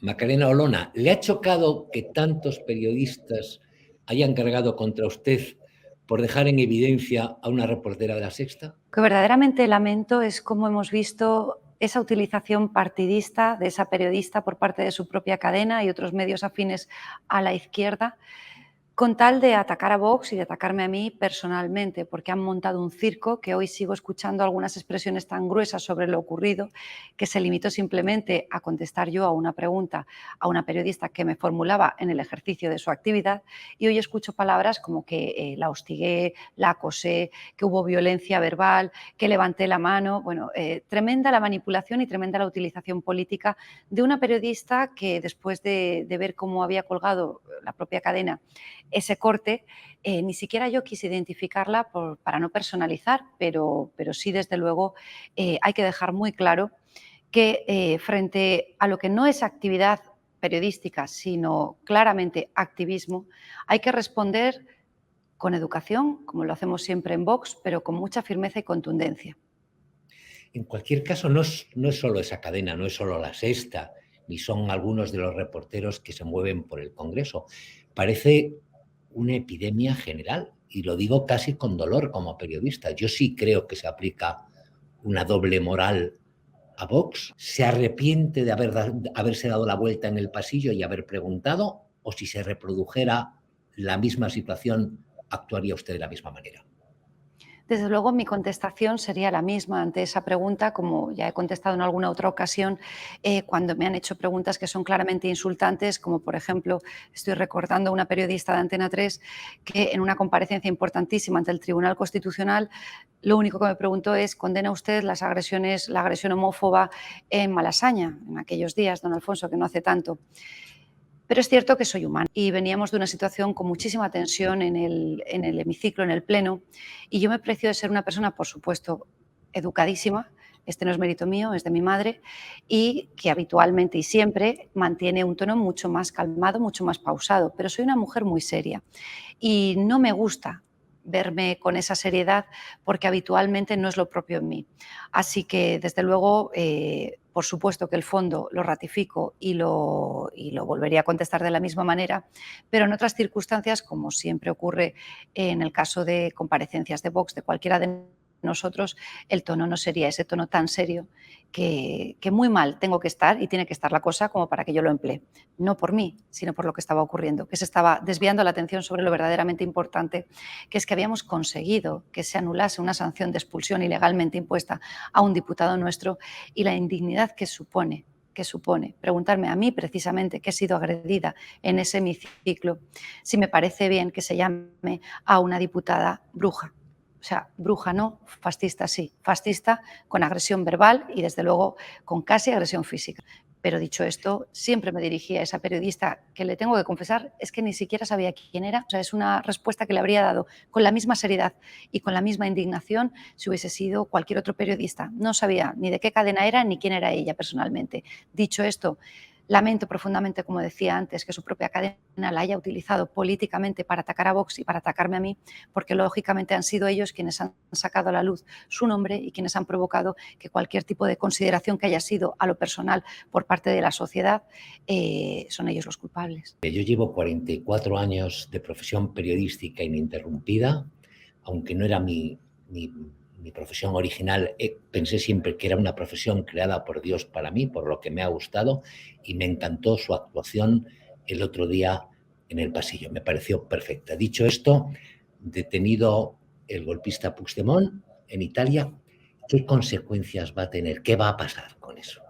Macarena Olona, ¿le ha chocado que tantos periodistas hayan cargado contra usted por dejar en evidencia a una reportera de La Sexta? Lo que verdaderamente lamento es cómo hemos visto esa utilización partidista de esa periodista por parte de su propia cadena y otros medios afines a la izquierda, con tal de atacar a Vox y de atacarme a mí personalmente, porque han montado un circo que hoy sigo escuchando algunas expresiones tan gruesas sobre lo ocurrido, que se limitó simplemente a contestar yo a una pregunta a una periodista que me formulaba en el ejercicio de su actividad, y hoy escucho palabras como que la hostigué, la acosé, que hubo violencia verbal, que levanté la mano. Bueno, tremenda la manipulación y tremenda la utilización política de una periodista que, después de ver cómo había colgado la propia cadena ese corte, ni siquiera yo quise identificarla para no personalizar, pero sí, desde luego, hay que dejar muy claro que frente a lo que no es actividad periodística, sino claramente activismo, hay que responder con educación, como lo hacemos siempre en Vox, pero con mucha firmeza y contundencia. En cualquier caso, no es solo esa cadena, no es solo La Sexta, ni son algunos de los reporteros que se mueven por el Congreso. Parece una epidemia general, y lo digo casi con dolor como periodista. Yo sí creo que se aplica una doble moral a Vox. ¿Se arrepiente de haberse dado la vuelta en el pasillo y haber preguntado? ¿O si se reprodujera la misma situación, actuaría usted de la misma manera? Desde luego, mi contestación sería la misma ante esa pregunta, como ya he contestado en alguna otra ocasión, cuando me han hecho preguntas que son claramente insultantes, como por ejemplo, estoy recordando a una periodista de Antena 3 que en una comparecencia importantísima ante el Tribunal Constitucional, lo único que me preguntó es: ¿condena usted la agresión homófoba en Malasaña, en aquellos días, don Alfonso, que no hace tanto? Pero es cierto que soy humana y veníamos de una situación con muchísima tensión en el hemiciclo, en el pleno, y yo me precio de ser una persona, por supuesto, educadísima. Este no es mérito mío, es de mi madre, y que habitualmente y siempre mantiene un tono mucho más calmado, mucho más pausado, pero soy una mujer muy seria y no me gusta verme con esa seriedad porque habitualmente no es lo propio en mí. Así que, desde luego, por supuesto que el fondo lo ratifico y lo volvería a contestar de la misma manera, pero en otras circunstancias, como siempre ocurre en el caso de comparecencias de Vox, de cualquiera de nosotros, el tono no sería ese tono tan serio que muy mal tengo que estar y tiene que estar la cosa como para que yo lo emplee. No por mí, sino por lo que estaba ocurriendo, que se estaba desviando la atención sobre lo verdaderamente importante, que es que habíamos conseguido que se anulase una sanción de expulsión ilegalmente impuesta a un diputado nuestro, y la indignidad que supone preguntarme a mí, precisamente, que he sido agredida en ese hemiciclo, si me parece bien que se llame a una diputada bruja. O sea, bruja no, fascista sí. Fascista con agresión verbal y, desde luego, con casi agresión física. Pero, dicho esto, siempre me dirigí a esa periodista, que le tengo que confesar, es que ni siquiera sabía quién era. O sea, es una respuesta que le habría dado con la misma seriedad y con la misma indignación si hubiese sido cualquier otro periodista. No sabía ni de qué cadena era ni quién era ella personalmente. Dicho esto, lamento profundamente, como decía antes, que su propia cadena la haya utilizado políticamente para atacar a Vox y para atacarme a mí, porque lógicamente han sido ellos quienes han sacado a la luz su nombre y quienes han provocado que cualquier tipo de consideración que haya sido a lo personal por parte de la sociedad, son ellos los culpables. Yo llevo 44 años de profesión periodística ininterrumpida, aunque no era mi profesión original. Pensé siempre que era una profesión creada por Dios para mí, por lo que me ha gustado, y me encantó su actuación el otro día en el pasillo. Me pareció perfecta. Dicho esto, detenido el golpista Puigdemont en Italia, ¿qué consecuencias va a tener? ¿Qué va a pasar con eso?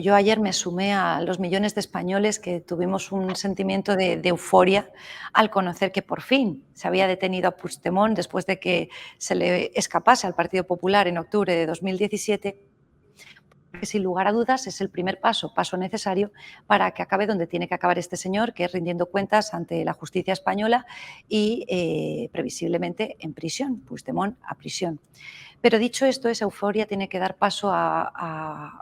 Yo ayer me sumé a los millones de españoles que tuvimos un sentimiento de euforia al conocer que por fin se había detenido a Puigdemont después de que se le escapase al Partido Popular en octubre de 2017, que sin lugar a dudas es el primer paso necesario para que acabe donde tiene que acabar este señor, que es rindiendo cuentas ante la justicia española y previsiblemente en prisión, Puigdemont a prisión. Pero, dicho esto, esa euforia tiene que dar paso a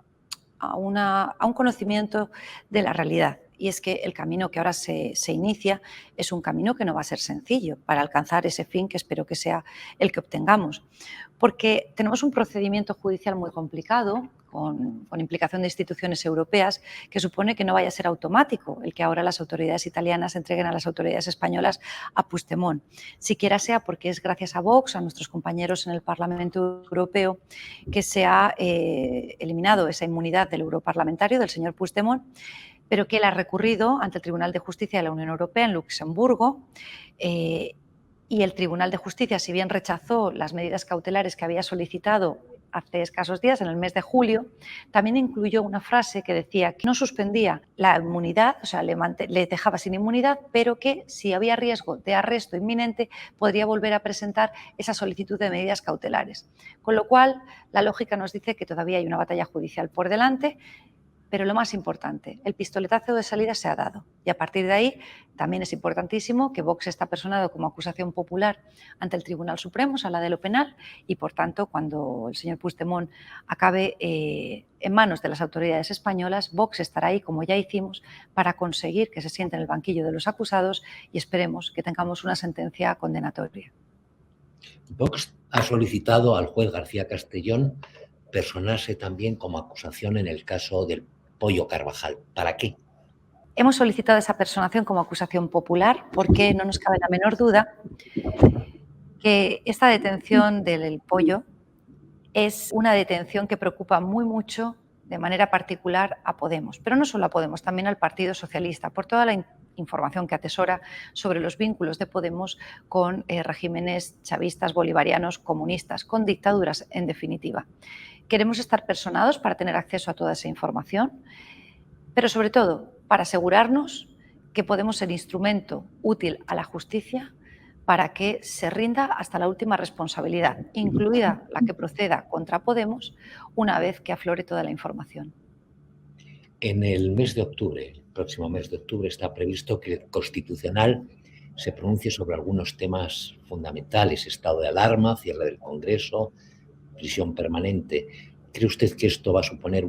un conocimiento de la realidad. y es que el camino que ahora se inicia es un camino que no va a ser sencillo para alcanzar ese fin que espero que sea el que obtengamos. Porque tenemos un procedimiento judicial muy complicado, con implicación de instituciones europeas, que supone que no vaya a ser automático el que ahora las autoridades italianas entreguen a las autoridades españolas a Puigdemont. Siquiera sea porque es gracias a Vox, a nuestros compañeros en el Parlamento Europeo, que se ha eliminado esa inmunidad del europarlamentario, del señor Puigdemont, pero que él ha recurrido ante el Tribunal de Justicia de la Unión Europea en Luxemburgo, y el Tribunal de Justicia, si bien rechazó las medidas cautelares que había solicitado hace escasos días, en el mes de julio, también incluyó una frase que decía que no suspendía la inmunidad, o sea, le dejaba sin inmunidad, pero que si había riesgo de arresto inminente podría volver a presentar esa solicitud de medidas cautelares. Con lo cual, la lógica nos dice que todavía hay una batalla judicial por delante, pero lo más importante, el pistoletazo de salida se ha dado y a partir de ahí también es importantísimo que Vox está personado como acusación popular ante el Tribunal Supremo, Sala de lo Penal, y por tanto cuando el señor Puigdemont acabe en manos de las autoridades españolas, Vox estará ahí, como ya hicimos, para conseguir que se siente en el banquillo de los acusados y esperemos que tengamos una sentencia condenatoria. Vox ha solicitado al juez García Castellón personarse también como acusación en el caso del Pollo Carvajal. ¿Para qué? Hemos solicitado esa personación como acusación popular porque no nos cabe la menor duda que esta detención del Pollo es una detención que preocupa muy mucho, de manera particular, a Podemos, pero no solo a Podemos, también al Partido Socialista, por toda la información que atesora sobre los vínculos de Podemos con regímenes chavistas, bolivarianos, comunistas, con dictaduras, en definitiva. Queremos estar personados para tener acceso a toda esa información, pero sobre todo para asegurarnos que podemos ser instrumento útil a la justicia para que se rinda hasta la última responsabilidad, incluida la que proceda contra Podemos, una vez que aflore toda la información. En el mes de octubre, el próximo mes de octubre, está previsto que el Constitucional se pronuncie sobre algunos temas fundamentales: estado de alarma, cierre del Congreso, prisión permanente. ¿Cree usted que esto va a suponer,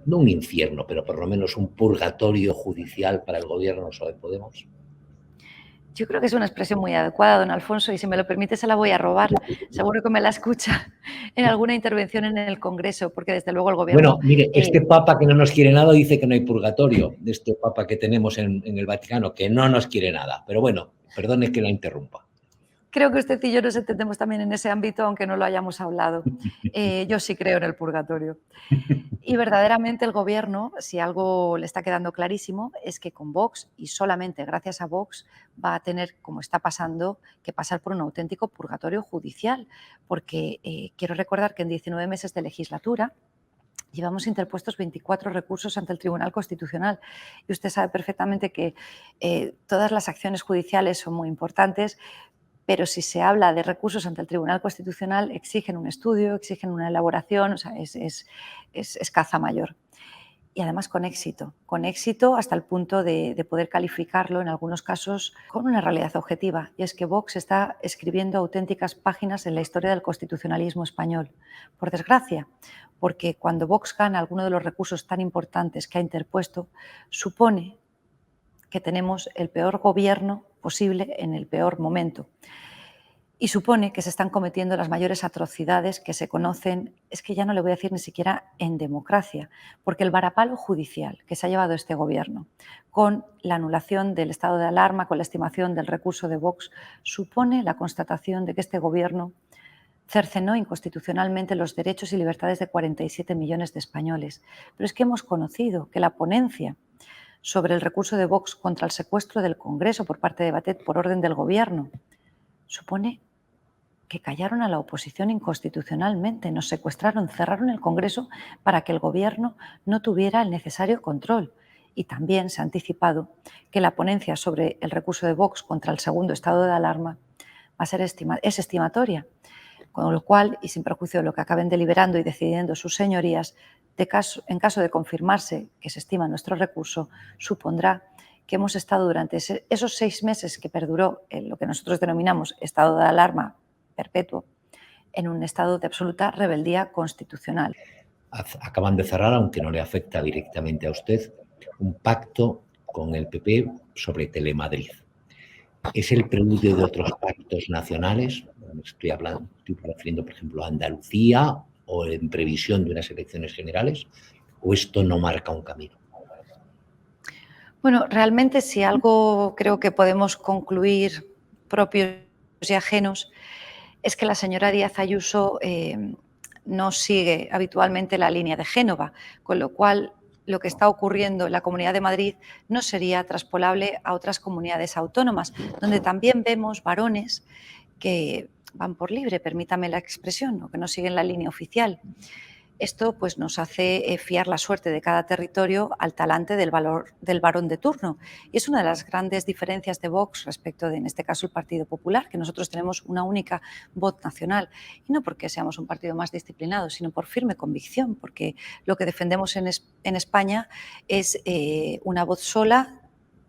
no un infierno, pero por lo menos un purgatorio judicial para el gobierno de Podemos? Yo creo que es una expresión muy adecuada, don Alfonso, y si me lo permite se la voy a robar. Seguro que me la escucha en alguna intervención en el Congreso, porque desde luego el Gobierno... Bueno, mire, este Papa que no nos quiere nada dice que no hay purgatorio, de este Papa que tenemos en el Vaticano, que no nos quiere nada. Pero bueno, perdone que la interrumpa. Creo que usted y yo nos entendemos también en ese ámbito, aunque no lo hayamos hablado. Yo sí creo en el purgatorio. Y verdaderamente el Gobierno, si algo le está quedando clarísimo, es que con Vox, y solamente gracias a Vox, va a tener, como está pasando, que pasar por un auténtico purgatorio judicial. Porque quiero recordar que en 19 meses de legislatura llevamos interpuestos 24 recursos ante el Tribunal Constitucional. Y usted sabe perfectamente que todas las acciones judiciales son muy importantes, pero si se habla de recursos ante el Tribunal Constitucional, exigen un estudio, exigen una elaboración, o sea, es caza mayor. Y además con éxito hasta el punto de poder calificarlo en algunos casos con una realidad objetiva, y es que Vox está escribiendo auténticas páginas en la historia del constitucionalismo español. Por desgracia, porque cuando Vox gana alguno de los recursos tan importantes que ha interpuesto, supone que tenemos el peor gobierno posible en el peor momento. Y supone que se están cometiendo las mayores atrocidades que se conocen, es que ya no le voy a decir ni siquiera en democracia, porque el varapalo judicial que se ha llevado este gobierno con la anulación del estado de alarma, con la estimación del recurso de Vox, supone la constatación de que este gobierno cercenó inconstitucionalmente los derechos y libertades de 47 millones de españoles. Pero es que hemos conocido que la ponencia sobre el recurso de Vox contra el secuestro del Congreso por parte de Batet por orden del Gobierno supone que callaron a la oposición inconstitucionalmente, nos secuestraron, cerraron el Congreso para que el Gobierno no tuviera el necesario control. Y también se ha anticipado que la ponencia sobre el recurso de Vox contra el segundo estado de alarma es estimatoria, con lo cual, y sin perjuicio de lo que acaben deliberando y decidiendo sus señorías, en caso de confirmarse que se estima nuestro recurso, supondrá que hemos estado durante esos 6 meses que perduró lo que nosotros denominamos estado de alarma perpetuo, en un estado de absoluta rebeldía constitucional. Acaban de cerrar, aunque no le afecta directamente a usted, un pacto con el PP sobre Telemadrid. ¿Es el preludio de otros pactos nacionales? Estoy refiriendo, por ejemplo, a Andalucía o en previsión de unas elecciones generales, ¿o esto no marca un camino? Bueno, realmente si algo creo que podemos concluir propios y ajenos es que la señora Díaz Ayuso no sigue habitualmente la línea de Génova, con lo cual lo que está ocurriendo en la Comunidad de Madrid no sería traspolable a otras comunidades autónomas, donde también vemos varones que van por libre, permítame la expresión, o que no siguen la línea oficial. Esto pues, nos hace fiar la suerte de cada territorio al talante del varón de turno. Y es una de las grandes diferencias de Vox respecto de, en este caso, el Partido Popular, que nosotros tenemos una única voz nacional. Y no porque seamos un partido más disciplinado, sino por firme convicción, porque lo que defendemos en España es una voz sola,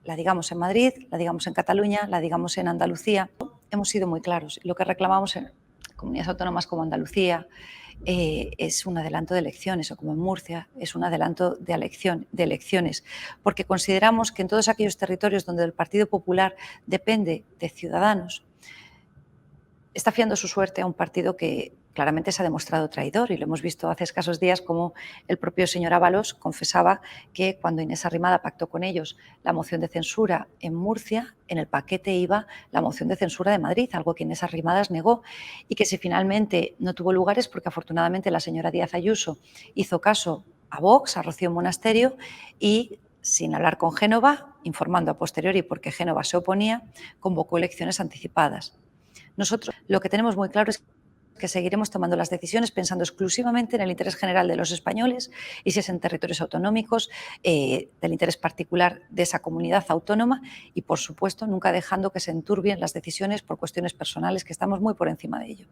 la digamos en Madrid, la digamos en Cataluña, la digamos en Andalucía. Hemos sido muy claros. Lo que reclamamos en comunidades autónomas como Andalucía, es un adelanto de elecciones, o como en Murcia, es un adelanto de elecciones, porque consideramos que en todos aquellos territorios donde el Partido Popular depende de Ciudadanos, está fiando su suerte a un partido que claramente se ha demostrado traidor, y lo hemos visto hace escasos días como el propio señor Ábalos confesaba que cuando Inés Arrimada pactó con ellos la moción de censura en Murcia, en el paquete iba la moción de censura de Madrid, algo que Inés Arrimadas negó, y que si finalmente no tuvo lugar es porque afortunadamente la señora Díaz Ayuso hizo caso a Vox, a Rocío Monasterio, y sin hablar con Génova, informando a posteriori porque Génova se oponía, convocó elecciones anticipadas. Nosotros lo que tenemos muy claro es que seguiremos tomando las decisiones pensando exclusivamente en el interés general de los españoles, y si es en territorios autonómicos, del interés particular de esa comunidad autónoma, y por supuesto nunca dejando que se enturbien las decisiones por cuestiones personales, que estamos muy por encima de ello.